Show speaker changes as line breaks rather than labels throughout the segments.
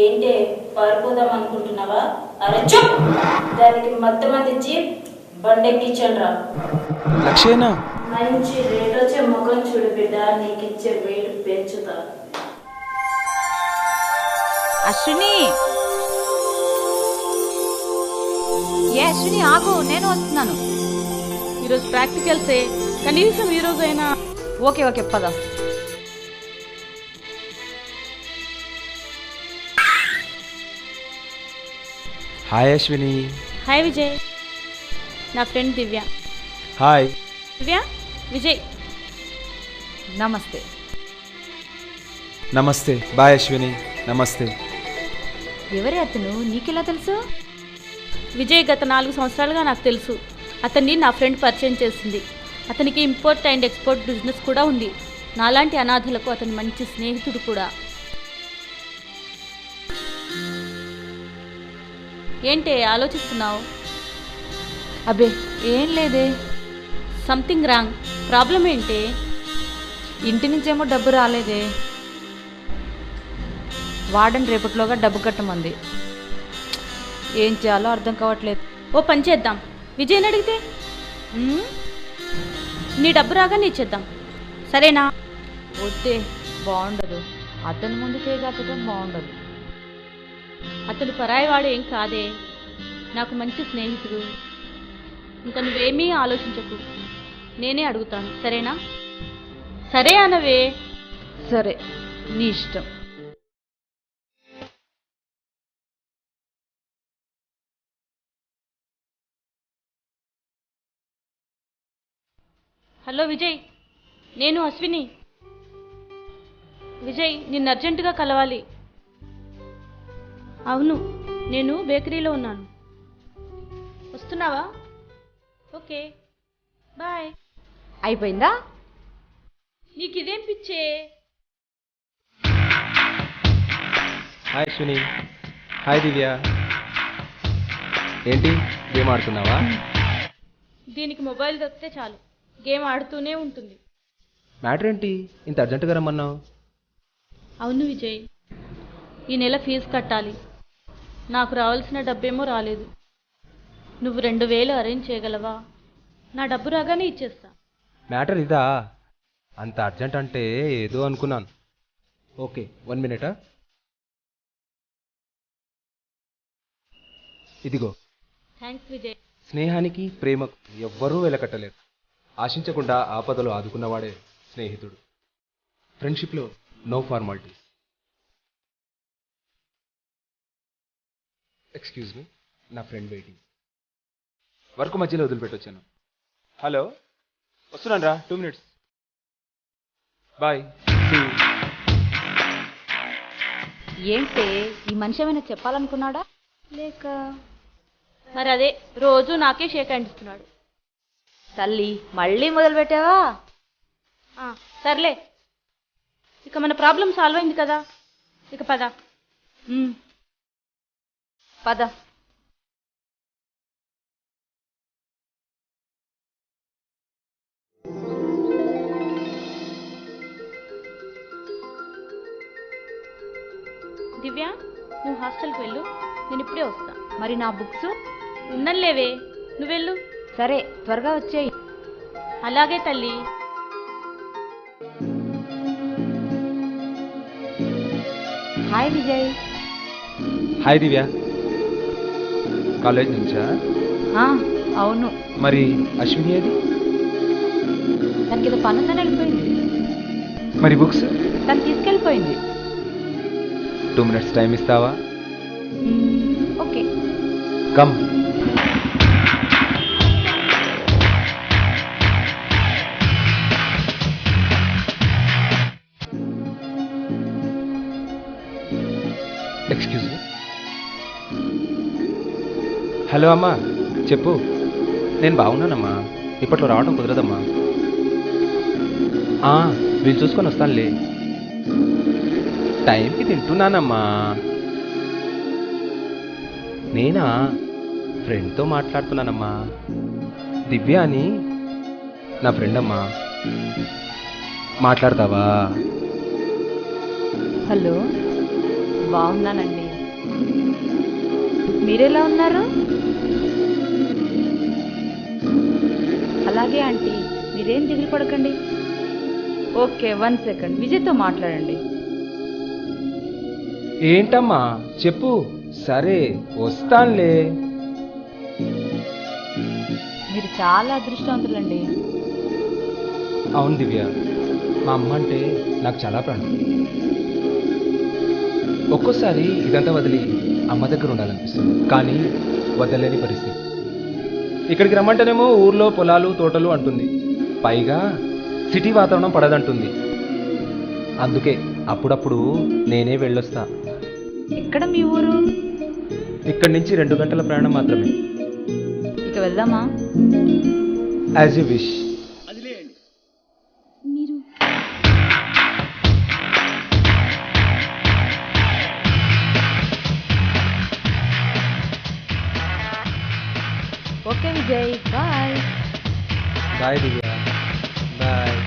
ఏంటే పారిపోదాం అనుకుంటున్నావా? అరచు దానికి మత్తమంది ఇచ్చి బండెక్కించండి రా.
లక్ష్యేనా?
మంచి రేట్ వచ్చే ముఖం చూడు బిడ్డ, నీకు ఇచ్చే వెయిట్ పెంచుతా.
అశ్విని, ఏ అశ్విని ఆగు, నేను వస్తున్నాను.
ఈరోజు ప్రాక్టికల్సే, కనీసం ఈరోజైనా.
ఓకే ఓకే పద.
హాయ్ అశ్విని.
హాయ్ విజయ్, నా ఫ్రెండ్ దివ్య.
హాయ్
దివ్య, విజయ్.
నమస్తే.
నమస్తే. బాయ్ అశ్విని. నమస్తే.
ఎవరి అతను, నీకెలా తెలుసు?
విజయ్ గత 4 సంవత్సరాలుగా నాకు తెలుసు. అతన్ని నా ఫ్రెండ్ పరిచయం చేసింది. అతనికి ఇంపోర్ట్ అండ్ ఎక్స్పోర్ట్ బిజినెస్ కూడా ఉంది. నాలాంటి అనాథలకు అతను మంచి స్నేహితుడు కూడా. ఏంటే ఆలోచిస్తున్నావు?
అబ్బే ఏం లేదే.
Something wrong. ప్రాబ్లం ఏంటే?
ఇంటి నుంచేమో డబ్బు రాలేదే. వాడని రేపటిలోగా డబ్బు కట్టమంది. ఏం చేయాలో అర్థం కావట్లేదు.
ఓ పని చేద్దాం, విజయ్ని అడిగితే నీ డబ్బు రాగానే ఇచ్చేద్దాం, సరేనా?
వద్దే, బాగుండదు. అతని ముందు చేయగట్టడం బాగుండదు.
అతడు పరాయివాడు ఏం కాదే, నాకు మంచి స్నేహితుడు. ఇంకా నువ్వేమీ ఆలోచించకు, నేనే అడుగుతాను, సరేనా? సరే అనవే.
సరే, నీ ఇష్టం.
హలో విజయ్, నేను అశ్విని. విజయ్, నిన్ను అర్జెంటుగా కలవాలి. అవును, నేను బేకరీలో ఉన్నాను. వస్తున్నావా? Okay, bye.
అయిపోయిందా?
నీకు ఇదేం పిచ్చే?
హాయ్ అశ్విని. హాయ్ దివ్య. ఏంటి గేమ్ ఆడుతున్నావా?
దీనికి మొబైల్ దొరికితే చాలు, గేమ్ ఆడుతూనే ఉంటుంది.
మ్యాటర్ ఏంటి ఇంత అర్జెంటుగా రమ్మన్నావు?
అవును విజయ్, ఈ నెల ఫీజు కట్టాలి. నాకు రావాల్సిన డబ్బేమో రాలేదు. నువ్వు 2000 అరేంజ్ చేయగలవా? నా డబ్బు రాగానే ఇచ్చేస్తా.
మ్యాటర్ ఇదా? అంత అర్జెంట్ అంటే ఏదో అనుకున్నాను. Okay, 1 minute. ఇదిగో.
థ్యాంక్స్ విజయ్.
స్నేహానికి ప్రేమకు ఎవ్వరూ వెలకట్టలేరు. ఆశించకుండా ఆపదలు ఆదుకున్నవాడే స్నేహితుడు. ఫ్రెండ్షిప్లో నో ఫార్మాలిటీస్. ఎక్స్క్యూజ్ మీ, నా ఫ్రెండ్ వెయిటింగ్. వర్క్ మధ్యలో వదిలిపెట్టొచ్చాను. హలో, వస్తున్నాను రా, 2 మినిట్స్. బాయ్.
ఏంటే, ఈ మనిషి ఏమైనా చెప్పాలనుకున్నాడా లేక?
మరి అదే, రోజు నాకే షేక్ హ్యాండ్ ఇస్తున్నాడు.
తల్లి, మళ్ళీ మొదలు పెట్టావా?
సర్లే, ఇక మన ప్రాబ్లం సాల్వ్ అయింది కదా, ఇక పద.
పద.
దివ్య, నువ్వు హాస్టల్కి వెళ్ళు, నేను ఇప్పుడే వస్తా.
మరి నా బుక్స్?
ఉన్నలేవే, నువ్వెళ్ళు.
సరే, త్వరగా వచ్చేయి.
అలాగే తల్లి.
హాయ్ విజయ్.
హాయ్ దివ్య. కాలేజ్ నుంచా?
అవును.
మరి అశ్విని ఏది?
తనకి ఏదో పని ఉందని వెళ్ళిపోయింది.
మరి బుక్స్?
తను తీసుకెళ్ళిపోయింది.
2 మినిట్స్ టైం ఇస్తావా?
Okay,
come. Excuse me. Hello అమ్మా, చెప్పు. నేను బాగున్నానమ్మా. ఇప్పట్లో రావడం కుదరదమ్మా. వీళ్ళు చూసుకొని వస్తానులే. టైంకి తింటున్నానమ్మా. నేనా? ఫ్రెండ్తో మాట్లాడుతున్నానమ్మా. దివ్య అని నా ఫ్రెండ్ అమ్మా. మాట్లాడతావా?
హలో, బాగున్నానండి. మీరెలా ఉన్నారు? అలాగే ఆంటీ, మీరేం దిగులు పడకండి. ఓకే, 1 సెకండ్, విజయ్తో మాట్లాడండి.
ఏంటమ్మా చెప్పు. సరే వస్తానులే.
మీరు చాలా అదృష్టవంతులండి.
అవును దివ్య, మా అమ్మ అంటే నాకు చాలా ప్రాణం. ఒక్కోసారి ఇదంతా వదిలి అమ్మ దగ్గర ఉండాలనిపిస్తుంది, కానీ వదలలేని పరిస్థితి. ఇక్కడికి రమ్మంటేనేమో ఊర్లో పొలాలు తోటలు అంటుంది, పైగా సిటీ వాతావరణం పడదంటుంది. అందుకే అప్పుడప్పుడు నేనే వెళ్ళొస్తా.
ఎక్కడ మీ ఊరు?
ఇక్కడి నుంచి 2 గంటల ప్రయాణం మాత్రమే.
ఇక వెళ్దామా?
As you wish.
మీరు ఓకే విజయ్, బాయ్.
బాయ్ దివ్య, బాయ్.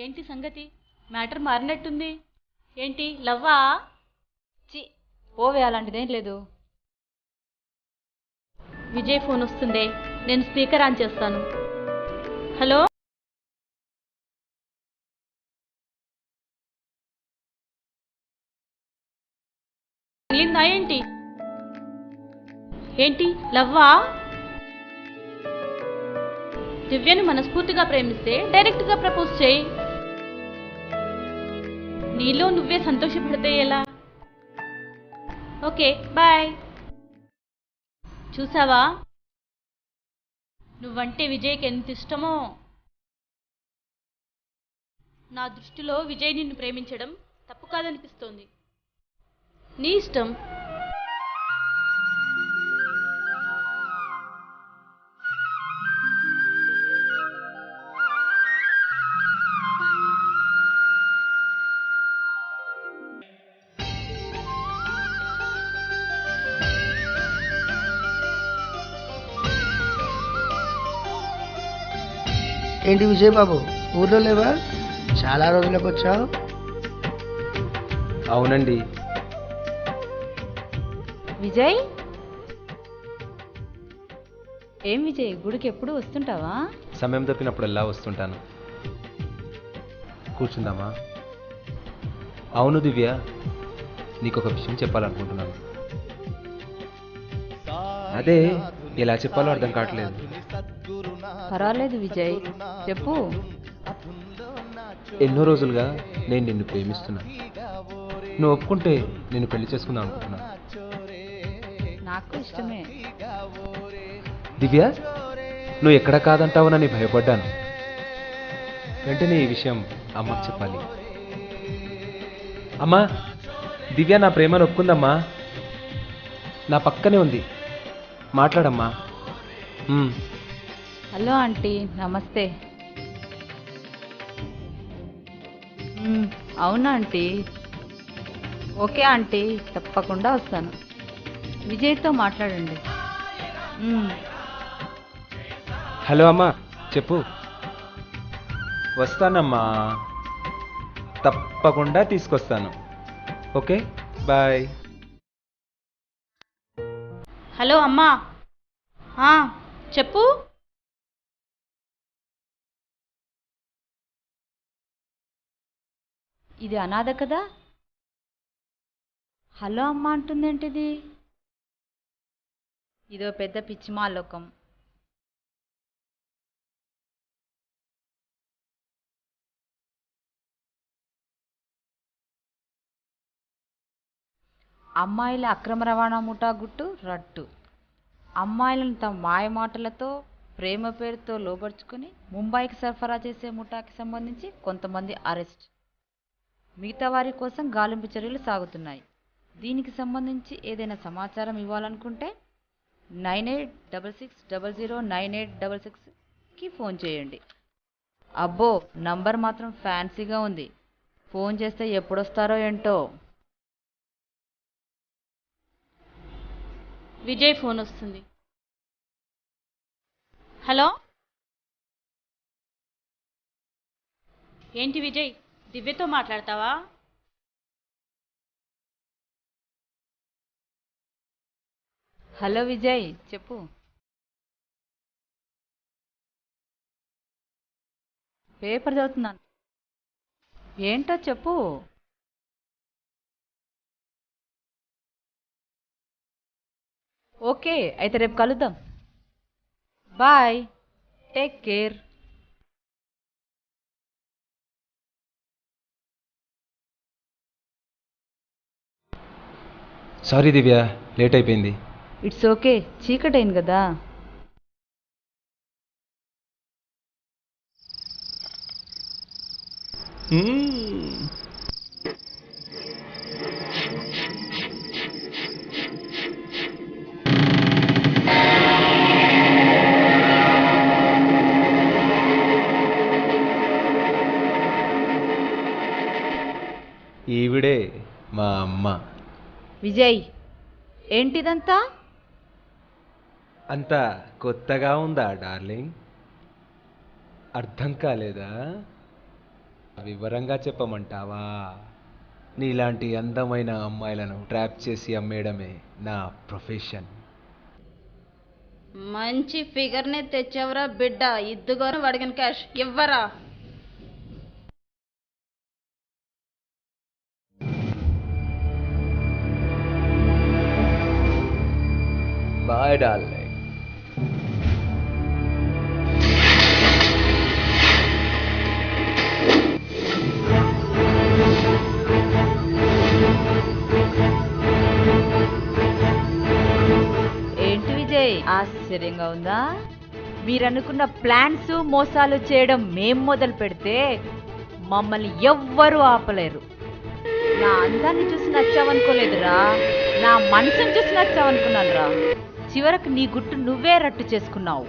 ఏంటి సంగతి? మ్యాటర్ మారినట్టుంది. ఏంటి, లవ్వా?
చి, ఓవే, అలాంటిదేం లేదు.
విజయ్ ఫోన్ వస్తుందే, నేను స్పీకర్ ఆన్ చేస్తాను. హలో, వెళ్ళిందా ఏంటి? ఏంటి, లవ్వా? దివ్యను మనస్ఫూర్తిగా ప్రేమిస్తే డైరెక్ట్గా ప్రపోజ్ చేయి. నీలో నువ్వే సంతోషపడితే ఎలా? Okay, bye. చూసావా, నువ్వంటే విజయ్కి ఎంత ఇష్టమో. నా దృష్టిలో విజయ్ నిన్ను ప్రేమించడం తప్పు కాదనిపిస్తోంది. నీ ఇష్టం.
ఏంటి విజయ్ బాబు, ఊర్లో లేవా? చాలా రోజులకు వచ్చావు.
అవునండి.
విజయ్, ఏం విజయ్, గుడికి ఎప్పుడు వస్తుంటావా?
సమయం దొరికినప్పుడల్లా వస్తుంటాను. కూర్చుందామా? అవును దివ్య, నీకు ఒక విషయం చెప్పాలనుకుంటున్నాను. అదే ఎలా చెప్పాలో అర్థం కావట్లేదు.
పర్వాలేదు విజయ్, చెప్పు.
ఎన్నో రోజులుగా నేను నిన్ను ప్రేమిస్తున్నా. నువ్వు ఒప్పుకుంటే నేను పెళ్లి చేసుకుందాం అనుకుంటున్నా.
నాకు ఇష్టమే.
దివ్య, నువ్వు ఎక్కడ కాదంటావునని భయపడ్డాను. వెంటనే ఈ విషయం అమ్మకు చెప్పాలి. అమ్మా, దివ్య నా ప్రేమను ఒప్పుకుందమ్మా. నా పక్కనే ఉంది, మాట్లాడమ్మా.
హలో ఆంటీ, నమస్తే. అవునా ఆంటీ? ఓకే ఆంటీ, తప్పకుండా వస్తాను. విజయ్తో మాట్లాడండి.
హలో అమ్మా, చెప్పు. వస్తానమ్మా, తప్పకుండా తీసుకొస్తాను. Okay, bye.
హలో అమ్మా. చెప్పు.
ఇది అనాథ కదా? హలో అమ్మ అంటుందేంటిది? ఇదో పెద్ద పిచ్చిమాలోకం. అమ్మాయిల అక్రమ రవాణా ముఠా గుట్టు రట్టు. అమ్మాయిలను తమ మాయ మాటలతో ప్రేమ పేరుతో లోబర్చుకుని ముంబైకి సరఫరా చేసే ముఠాకి సంబంధించి కొంతమంది అరెస్ట్. మిగతా వారి కోసం గాలింపు చర్యలు సాగుతున్నాయి. దీనికి సంబంధించి ఏదైనా సమాచారం ఇవ్వాలనుకుంటే 9866009866కి ఫోన్ చేయండి. అబ్బో, నంబర్ మాత్రం ఫ్యాన్సీగా ఉంది. ఫోన్ చేస్తే ఎప్పుడొస్తారో ఏంటో.
విజయ్ ఫోన్ వస్తుంది. హలో, ఏంటి విజయ్, దివ్యతో మాట్లాడతావా?
హలో విజయ్, చెప్పు. పేపర్ చదువుతున్నాను. ఏంటో చెప్పు. ఓకే, అయితే రేపు కలుద్దాం. Bye, take care.
Sorry Divya, late అయిపోయింది.
ఇట్స్ ఓకే, చీకటైంది కదా.
ఈవిడే మా అమ్మ.
విజయ్, ఏంటిదంతా?
అంతా కొత్తగా ఉందా డార్లింగ్? అర్థం కాలేదా? వివరంగా చెప్పమంటావా? నీలాంటి అందమైన అమ్మాయిలను ట్రాప్ చేసి అమ్మేయడమే నా ప్రొఫెషన్.
మంచి ఫిగర్నే తెచ్చావురా బిడ్డ. ఇద్దుగోను అడిగిన క్యాష్ ఇవ్వరా.
Bye darling.
ఏంటి విజయ్, ఆశ్చర్యంగా ఉందా? మీరనుకున్న ప్లాన్స్ మోసాలు చేయడం మేం మొదలు పెడితే మమ్మల్ని ఎవ్వరూ ఆపలేరు. నా అందాన్ని చూసి నచ్చావనుకోలేదురా, నా మనసుని చూసి నచ్చావనుకున్నానురా. చివరకు నీ గుట్టు నువ్వే రట్టు చేసుకున్నావు.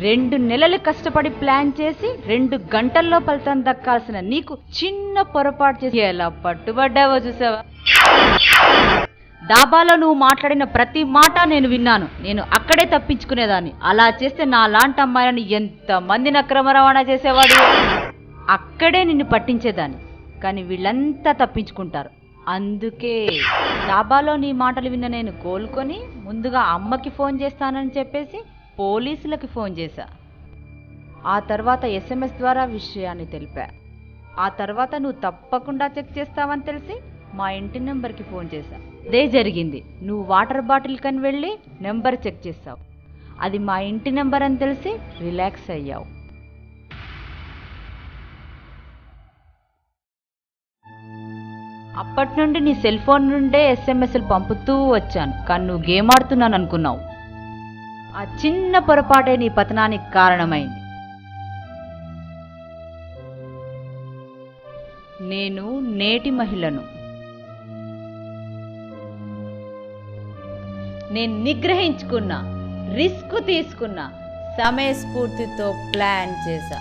2 నెలలు కష్టపడి ప్లాన్ చేసి 2 గంటల్లో ఫలితం దక్కాల్సిన నీకు చిన్న పొరపాటు చేసి ఎలా పట్టుబడ్డావో చూసావా? దాబాలో నువ్వు మాట్లాడిన ప్రతి మాట నేను విన్నాను. నేను అక్కడే తప్పించుకునేదాన్ని. అలా చేస్తే నా లాంటి అమ్మాయిలను ఎంతమందిని అక్రమ రవాణా చేసేవాడు. అక్కడే నిన్ను పట్టించేదాన్ని. కానీ వీళ్ళంతా తప్పించుకుంటారు. అందుకే దాబాలో నీ మాటలు విన్న నేను కోలుకొని ముందుగా అమ్మకి ఫోన్ చేస్తానని చెప్పేసి పోలీసులకి ఫోన్ చేశా. ఆ తర్వాత SMS ద్వారా విషయాన్ని తెలిపా. ఆ తర్వాత నువ్వు తప్పకుండా చెక్ చేస్తావని తెలిసి మా ఇంటి నెంబర్కి ఫోన్ చేశా. అదే జరిగింది. నువ్వు వాటర్ బాటిల్ కని వెళ్ళి నెంబర్ చెక్ చేసావు. అది మా ఇంటి నెంబర్ అని తెలిసి రిలాక్స్ అయ్యావు. అప్పటి నుండి నీ సెల్ ఫోన్ నుండే SMSలు పంపుతూ వచ్చాను. కానీ నువ్వు గేమ్ ఆడుతున్నాను అనుకున్నావు. ఆ చిన్న పొరపాటే నీ పతనానికి కారణమైంది. నేను నేటి మహిళను. నేను నిగ్రహించుకున్నా, రిస్క్ తీసుకున్నా, సమయస్ఫూర్తితో ప్లాన్ చేశా.